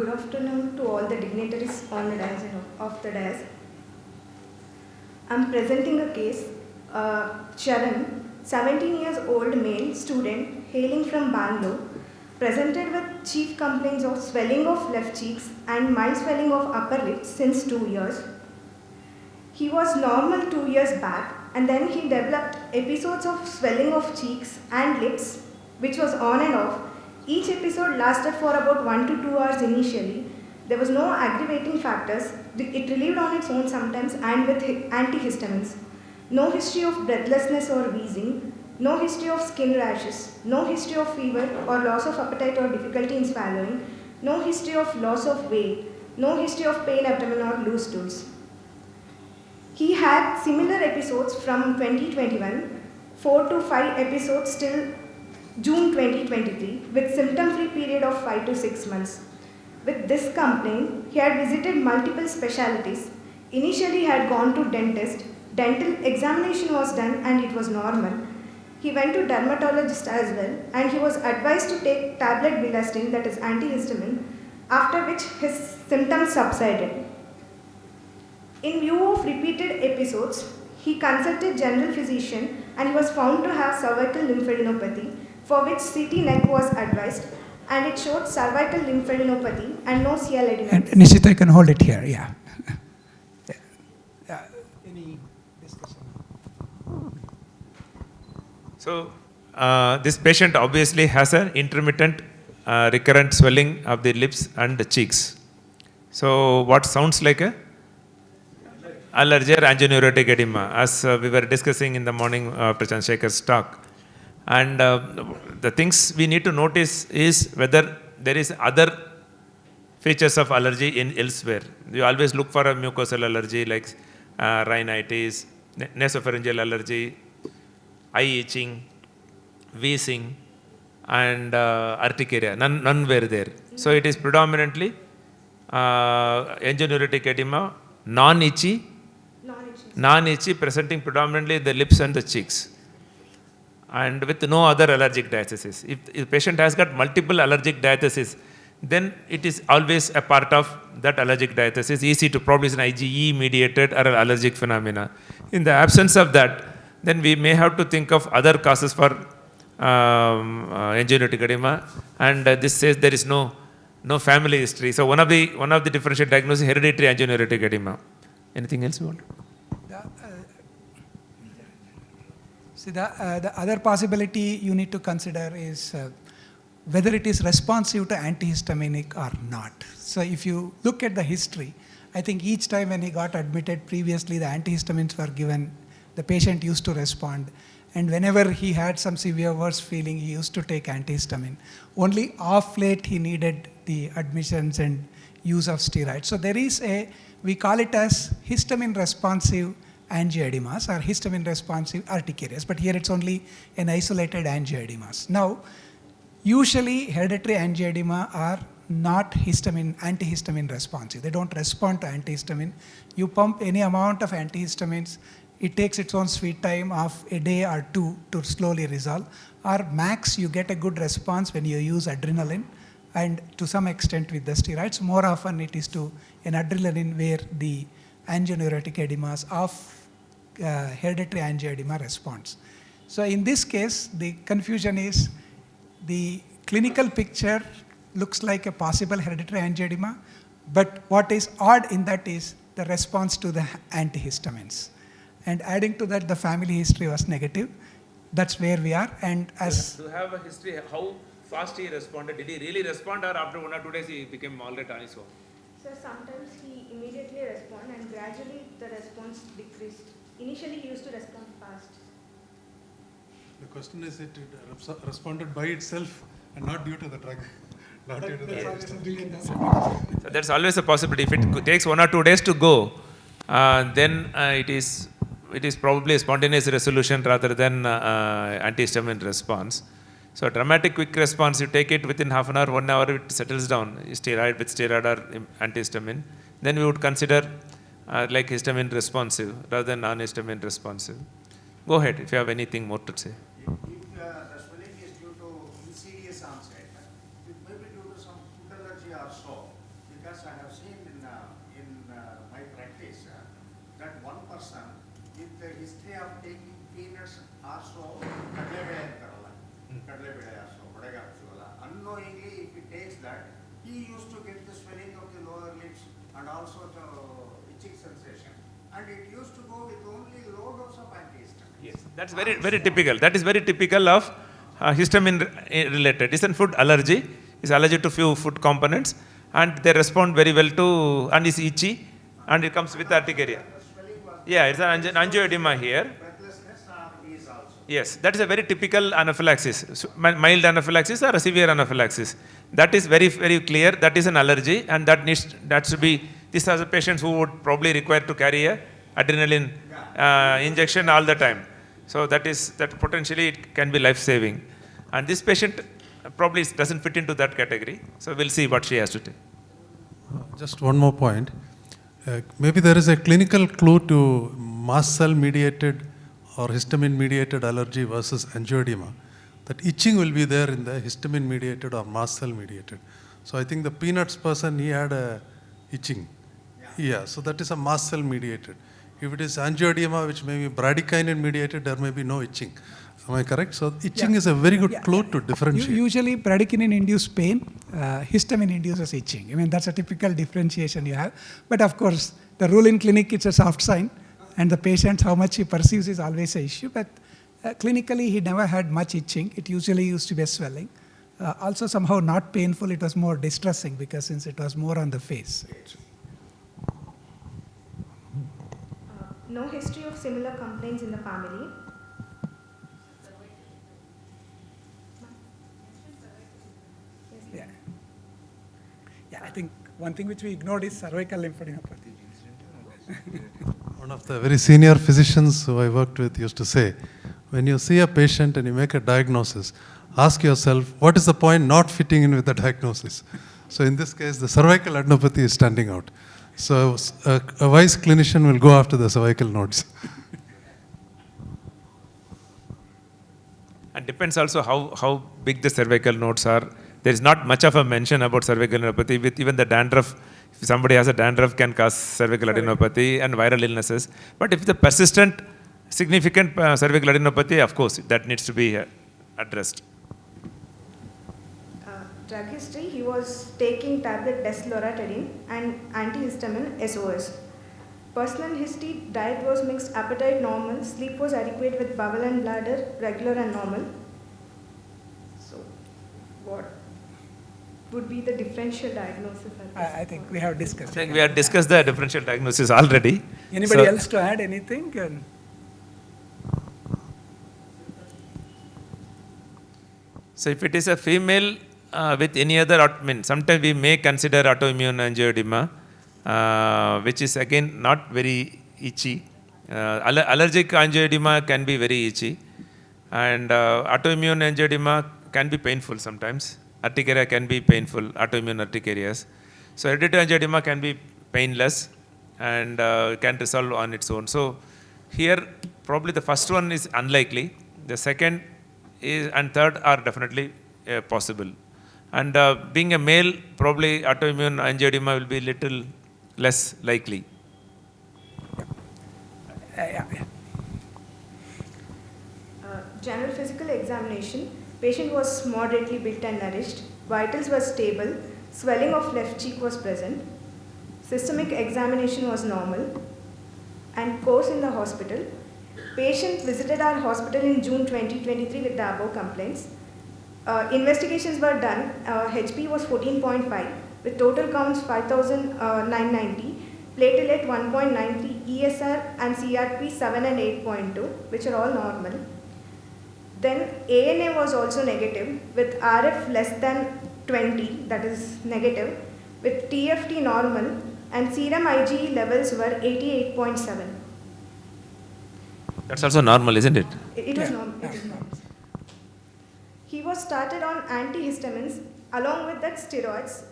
Good afternoon to all the dignitaries on the dais and off the dais. I am presenting a case. Charan, 17 years old male student hailing from Bangalore, presented with chief complaints of swelling of left cheeks and mild swelling of upper lips since 2 years. He was normal 2 years back, and then he developed episodes of swelling of cheeks and lips, which was on and off. Each episode lasted for about 1 to 2 hours initially. There was no aggravating factors. It relieved on its own sometimes and with antihistamines. No history of breathlessness or wheezing. No history of skin rashes. No history of fever or loss of appetite or difficulty in swallowing. No history of loss of weight. No history of pain abdomen or loose stools. He had similar episodes from 2021, 4 to 5 episodes till June 2023, with symptom-free period of 5 to 6 months. With this complaint, he had visited multiple specialties. Initially, he had gone to dentist. Dental examination was done and it was normal. He went to dermatologist as well, and he was advised to take tablet bilastine, that is antihistamine, after which his symptoms subsided. In view of repeated episodes, he consulted general physician and he was found to have cervical lymphadenopathy, for which CT neck was advised, and it showed cervical lymphadenopathy and no CL adenomas. And Nishchitha, you can hold it here, yeah. Any discussion? So, this patient obviously has an intermittent recurrent swelling of the lips and the cheeks. So, what sounds like a allergy or angioneurotic edema, as we were discussing in the morning after Chandrasekhar's talk. And the things we need to notice is whether there is other features of allergy in elsewhere. You always look for a mucosal allergy like rhinitis, nasopharyngeal allergy, eye itching, wheezing, and urticaria. None were there. So it is predominantly angioneurotic edema, non-itchy, presenting predominantly the lips and the cheeks, and with no other allergic diathesis. If the patient has got multiple allergic diathesis, then it is always a part of that allergic diathesis, easy to probably is an IgE mediated or allergic phenomena. In the absence of that, then we may have to think of other causes for angioneurotic edema, and this says there is no family history. So one of the differential diagnoses is hereditary angioneurotic edema. Anything else you want? See, the other possibility you need to consider is whether it is responsive to antihistaminic or not. So if you look at the history, I think each time when he got admitted previously, the antihistamines were given, the patient used to respond. And whenever he had some severe worse feeling, he used to take antihistamine. Only off late he needed the admissions and use of steroids. So there is we call it as histamine responsive angioedemas or histamine responsive urticarias, but here it's only an isolated angioedemas. Now, usually hereditary angioedema are not antihistamine responsive. They don't respond to antihistamine. You pump any amount of antihistamines, it takes its own sweet time of a day or two to slowly resolve, or max you get a good response when you use adrenaline, and to some extent with the steroids. More often it is to an adrenaline where the angioneurotic edemas of hereditary angioedema responds. So in this case, the confusion is the clinical picture looks like a possible hereditary angioedema, but what is odd in that is the response to the antihistamines. And adding to that, the family history was negative. That's where we are. And as to have a history, how fast he responded, did he really respond, or after 1 or 2 days he became all right on his own? So sometimes he immediately responded and gradually the response decreased. Initially he used to respond fast. The question is, it responded by itself and not due to the drug. Not due to the So that's always a possibility. If it takes 1 or 2 days to go, then it is probably a spontaneous resolution rather than antihistamine response. So a dramatic quick response, you take it within half an hour, 1 hour, it settles down. Steroid with steroid or antihistamine. Then we would consider like histamine responsive rather than non-histamine responsive. Go ahead if you have anything more to say. If the swelling is due to insidious onset, it may be due to some food allergy or so. because I have seen in my practice that one person with the history of taking peanuts also kadlebede antaralla, kadlebede also vadaga antaralla, unknowingly if he takes that, he used to get the swelling of the lower lips and also the itching sensation, and it used to go with only low dose of antihistamines. Yes, that's very typical. That is very typical of histamine related. It's a food allergy. It's allergy to few food components, and they respond very well to, and it's itchy, and it comes with urticaria. Yeah, it's an angioedema here. Breathlessness is also. Yes, that is a very typical anaphylaxis, mild anaphylaxis or a severe anaphylaxis. That is very clear. That is an allergy, and that should be. These are the patients who would probably require to carry a adrenaline injection all the time. So that potentially it can be life saving, and this patient probably doesn't fit into that category. So we'll see what she has to take. Just one more point. Maybe there is a clinical clue to mast cell mediated or histamine mediated allergy versus angioedema. That itching will be there in the histamine mediated or mast cell mediated. So I think the peanuts person, he had a itching. Yeah, so that is a mast cell mediated. If it is angioedema, which may be bradykinin mediated, there may be no itching. Am I correct? So itching is a very good clue to differentiate. Usually bradykinin induces pain, histamine induces itching. I mean, that's a typical differentiation you have. But of course, the rule in clinic, it's a soft sign, and the patient, how much he perceives is always an issue. But clinically, he never had much itching. It usually used to be a swelling. Also somehow not painful, it was more distressing because since it was more on the face. No history of similar complaints in the family. Yeah. Yeah, I think one thing which we ignored is cervical lymphadenopathy. One of the very senior physicians who I worked with used to say, when you see a patient and you make a diagnosis, ask yourself, what is the point not fitting in with the diagnosis? So in this case, the cervical adenopathy is standing out. So a wise clinician will go after the cervical nodes. And depends also how big the cervical nodes are. There is not much of a mention about cervical adenopathy. With even the dandruff, if somebody has a dandruff, can cause cervical adenopathy and viral illnesses. But if the persistent, significant cervical adenopathy, of course, that needs to be addressed. Drug history, he was taking tablet desloratadine and antihistamine SOS. Personal history, diet was mixed, appetite normal, sleep was adequate with bowel and bladder regular and normal. So what would be the differential diagnosis? I think we have discussed. I think we have discussed the differential diagnosis already. Anybody else to add anything? So if it is a female with any other, sometimes we may consider autoimmune angioedema, which is again not very itchy. Allergic angioedema can be very itchy, and autoimmune angioedema can be painful sometimes. Urticaria can be painful, autoimmune urticarias. So hereditary angioedema can be painless and can resolve on its own. So here probably the first one is unlikely. The second is and third are definitely possible. And being a male, probably autoimmune angioedema will be little less likely. General physical examination, patient was moderately built and nourished, vitals were stable, swelling of left cheek was present, systemic examination was normal, and course in the hospital. Patient visited our hospital in June 2023 with the above complaints. Investigations were done. HP was 14.5 with total counts 5,990, platelet 1.93, ESR and CRP 7 and 8.2, which are all normal. Then ANA was also negative with RF less than 20, that is negative, with TFT normal, and serum IgE levels were 88.7. That's also normal, isn't it? It was normal. It is normal. He was started on antihistamines along with that steroids,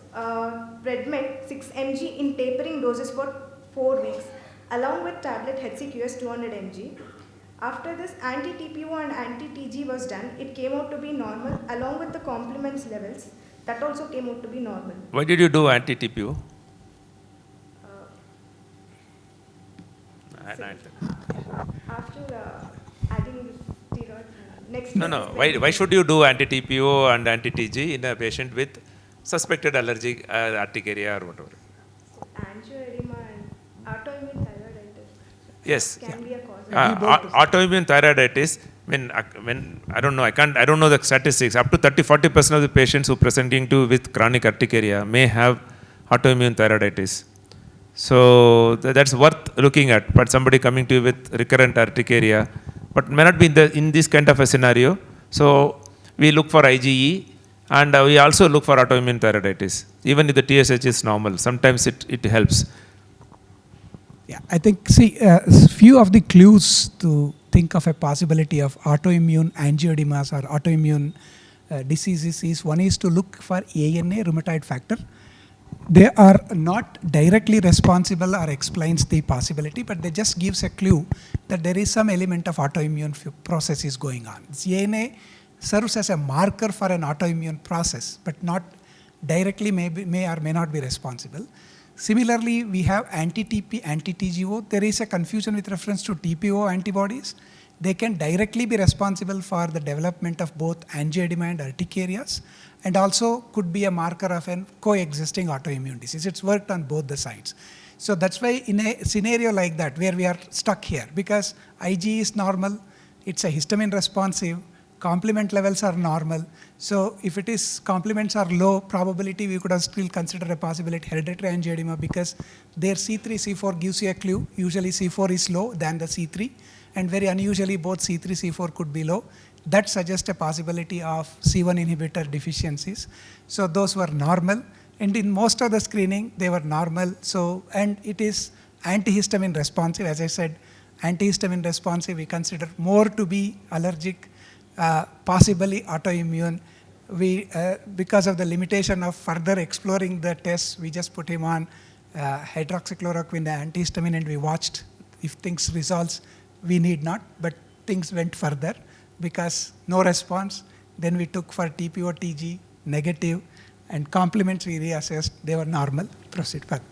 Predmet 6 mg in tapering doses for 4 weeks, along with tablet HCQS 200 mg. After this, anti-TPO and anti-TG was done. It came out to be normal along with the complements levels. That also came out to be normal. Why did you do anti-TPO? After adding this steroid, next No, no. Why should you do anti-TPO and anti-TG in a patient with suspected allergic urticaria or whatever? angioedema and autoimmune thyroiditis Yes. can be a cause. Autoimmune thyroiditis, when I don't know, I don't know the statistics. Up to 30-40% of the patients who presenting with chronic urticaria may have autoimmune thyroiditis. So that's worth looking at. But somebody coming to you with recurrent urticaria, but may not be in this kind of a scenario. So we look for IgE, and we also look for autoimmune thyroiditis. Even if the TSH is normal, sometimes it helps. Yeah, I think, few of the clues to think of a possibility of autoimmune angioedemas or autoimmune diseases is, one is to look for ANA, rheumatoid factor. They are not directly responsible or explains the possibility, but they just gives a clue that there is some element of autoimmune process is going on. ANA serves as a marker for an autoimmune process, but not directly may or may not be responsible. Similarly, we have anti-TP, anti-TGO. There is a confusion with reference to TPO antibodies. They can directly be responsible for the development of both angioedema and urticarias, and also could be a marker of a coexisting autoimmune disease. It's worked on both the sides. So that's why in a scenario like that, where we are stuck here, because IgE is normal, it's a histamine responsive, complement levels are normal. So if it is complements are low, probability we could have still consider a possibility hereditary angioedema, because their C3, C4 gives you a clue. Usually C4 is low than the C3, and very unusually both C3, C4 could be low. That suggests a possibility of C1 inhibitor deficiencies. So those were normal, and in most of the screening they were normal. So, and it is antihistamine responsive. As I said, antihistamine responsive we consider more to be allergic, possibly autoimmune. We, because of the limitation of further exploring the tests, we just put him on hydroxychloroquine, antihistamine, and we watched if things resolves. We need not, but things went further because no response. Then we took for TPO, TG, negative, and complements we reassessed, they were normal. Proceed further.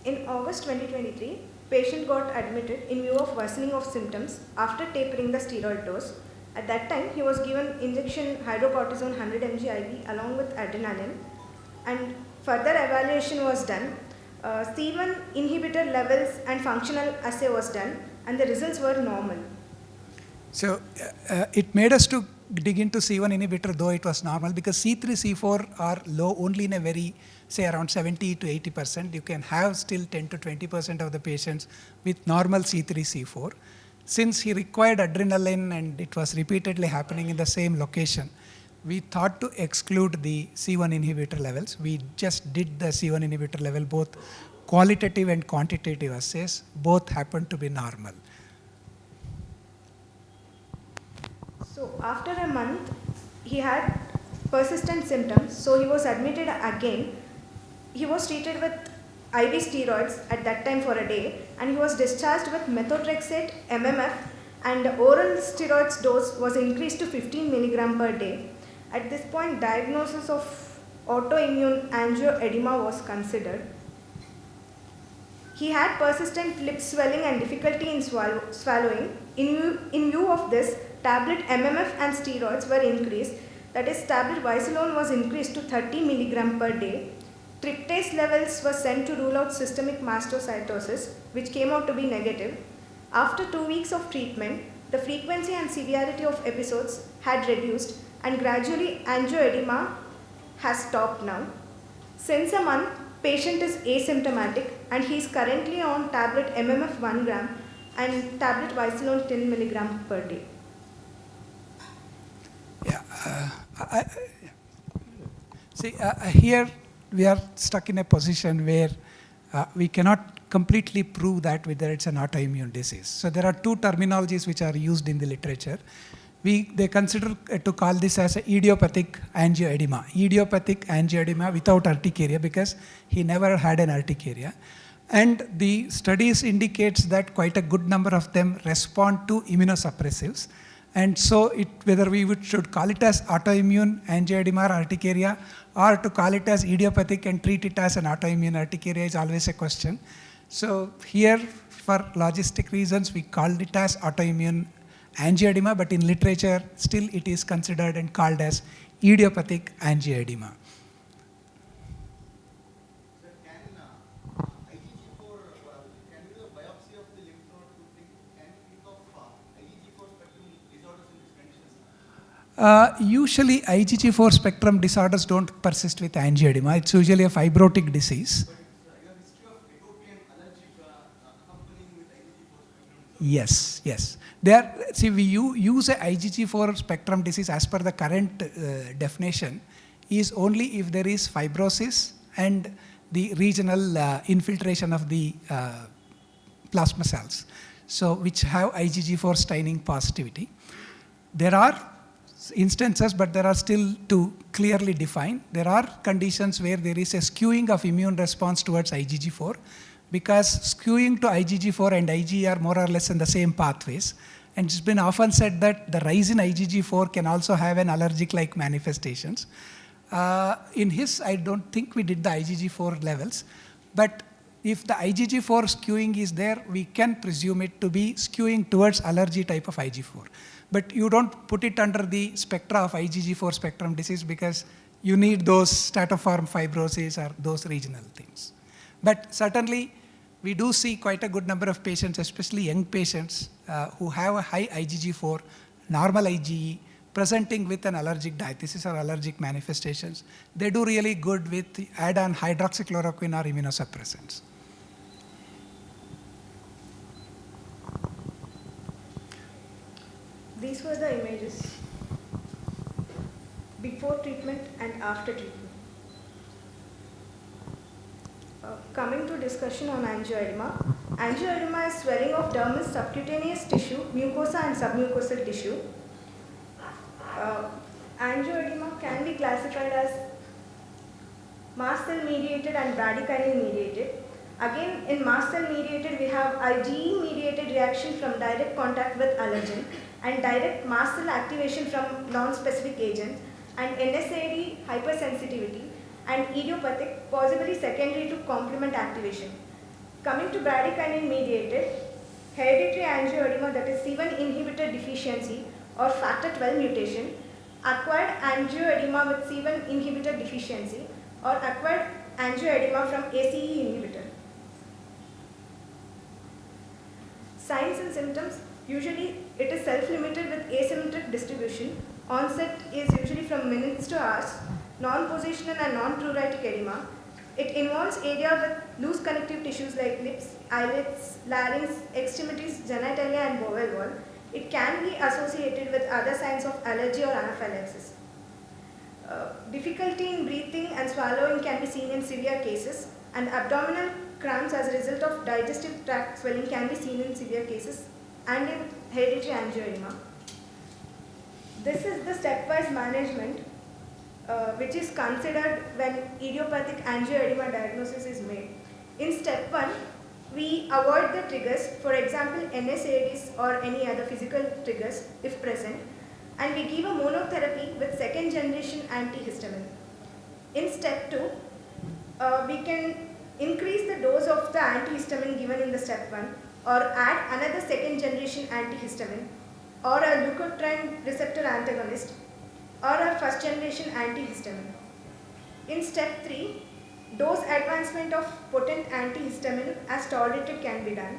In August 2023, patient got admitted in view of worsening of symptoms after tapering the steroid dose. At that time, he was given injection hydrocortisone 100 mg IV along with adrenaline, and further evaluation was done. C1 inhibitor levels and functional assay was done, and the results were normal. So it made us to dig into C1 inhibitor, though it was normal, because C3, C4 are low only in a very, say around 70 to 80%. You can have still 10 to 20% of the patients with normal C3, C4. Since he required adrenaline and it was repeatedly happening in the same location, we thought to exclude the C1 inhibitor levels. We just did the C1 inhibitor level, both qualitative and quantitative assays, both happened to be normal. So after a month, he had persistent symptoms, so he was admitted again. He was treated with IV steroids at that time for a day, and he was discharged with methotrexate, MMF, and oral steroids dose was increased to 15 mg per day. At this point, diagnosis of autoimmune angioedema was considered. He had persistent lip swelling and difficulty in swallowing. In view of this, tablet MMF and steroids were increased. That is, tablet Visalone was increased to 30 mg per day. Tryptase levels were sent to rule out systemic mastocytosis, which came out to be negative. After 2 weeks of treatment, the frequency and severity of episodes had reduced, and gradually angioedema has stopped now. Since a month, patient is asymptomatic, and he is currently on tablet MMF 1 gram and tablet Visalone 10 mg per day. Yeah, here we are stuck in a position where we cannot completely prove that whether it's an autoimmune disease. So there are two terminologies which are used in the literature. They consider to call this as a idiopathic angioedema. Idiopathic angioedema without urticaria, because he never had an urticaria. And the studies indicates that quite a good number of them respond to immunosuppressives. And so whether we should call it as autoimmune angioedema or urticaria, or to call it as idiopathic and treat it as an autoimmune urticaria is always a question. So here, for logistic reasons, we called it as autoimmune angioedema, but in literature, still it is considered and called as idiopathic angioedema. Sir, can IgG4, can you do a biopsy of the lymph node to think, can you think of IgG4 spectrum disorders in this condition? Usually, IgG4 spectrum disorders don't persist with angioedema. It's usually a fibrotic disease. But your history of atopic and allergic accompanying with IgG4 spectrum. Yes, yes. There, see, we use a IgG4 spectrum disease as per the current definition is only if there is fibrosis and the regional infiltration of the plasma cells, so which have IgG4 staining positivity. There are instances, but there are still to clearly define. There are conditions where there is a skewing of immune response towards IgG4, because skewing to IgG4 and IgE are more or less in the same pathways. And it's been often said that the rise in IgG4 can also have an allergic-like manifestations. In his, I don't think we did the IgG4 levels, but if the IgG4 skewing is there, we can presume it to be skewing towards allergy type of IgG4. But you don't put it under the spectra of IgG4 spectrum disease because you need those stratiform fibrosis or those regional things. But certainly, we do see quite a good number of patients, especially young patients, who have a high IgG4, normal IgE, presenting with an allergic diathesis or allergic manifestations. They do really good with add-on hydroxychloroquine or immunosuppressants. These were the images before treatment and after treatment. Coming to discussion on angioedema. Angioedema is swelling of dermis, subcutaneous tissue, mucosa and submucosal tissue. Angioedema can be classified as mast cell mediated and bradykinin mediated. Again, in mast cell mediated, we have IgE mediated reaction from direct contact with allergen and direct mast cell activation from non-specific agent, and NSAID hypersensitivity and idiopathic, possibly secondary to complement activation. Coming to bradykinin mediated, hereditary angioedema, that is C1 inhibitor deficiency or factor 12 mutation, acquired angioedema with C1 inhibitor deficiency or acquired angioedema from ACE inhibitor. Signs and symptoms, usually it is self-limited with asymmetric distribution. Onset is usually from minutes to hours. Non-positional and non-pruritic edema. It involves area with loose connective tissues like lips, eyelids, larynx, extremities, genitalia and bowel wall. It can be associated with other signs of allergy or anaphylaxis. Difficulty in breathing and swallowing can be seen in severe cases, and abdominal cramps as a result of digestive tract swelling can be seen in severe cases and in hereditary angioedema. This is the stepwise management which is considered when idiopathic angioedema diagnosis is made. In step 1, we avoid the triggers, for example NSAIDs or any other physical triggers if present, and we give a monotherapy with second generation antihistamine. In step 2, we can increase the dose of the antihistamine given in the step 1 or add another second generation antihistamine or a leukotriene receptor antagonist or a first generation antihistamine. In step 3, dose advancement of potent antihistamine as tolerated can be done.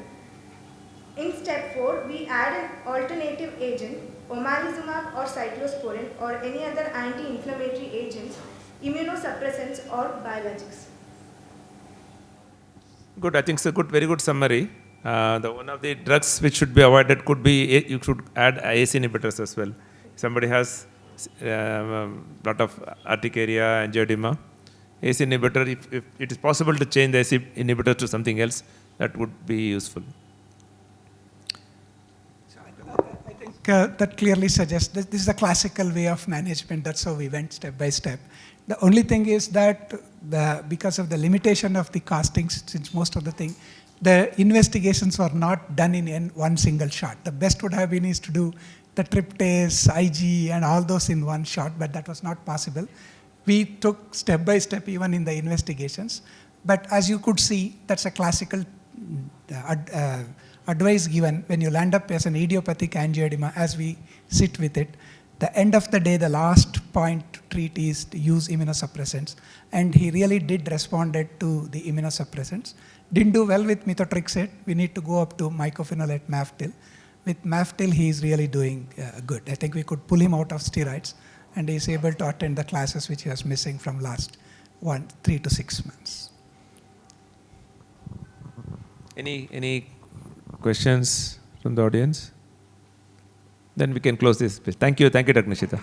In step 4, we add an alternative agent, omalizumab or cyclosporin or any other anti-inflammatory agents, immunosuppressants or biologics. Good, I think it's a good, very good summary. One of the drugs which should be avoided could be, you should add ACE inhibitors as well. Somebody has lot of urticaria, angioedema. ACE inhibitor, if it is possible to change the ACE inhibitor to something else, that would be useful. I think that clearly suggests that this is a classical way of management. That's how we went step by step. The only thing is that because of the limitation of the castings, since most of the thing, the investigations were not done in one single shot. The best would have been is to do the tryptase, IG, and all those in one shot, but that was not possible. We took step by step even in the investigations. But as you could see, that's a classical advice given when you land up as an idiopathic angioedema, as we sit with it, the end of the day, the last point to treat is to use immunosuppressants. And he really did responded to the immunosuppressants. Didn't do well with methotrexate. We need to go up to mycophenolate maftil. With maftil, he is really doing good. I think we could pull him out of steroids, and he is able to attend the classes which he was missing from last 3 to 6 months. Any questions from the audience? Then we can close this. Thank you, Dr. Nishchitha.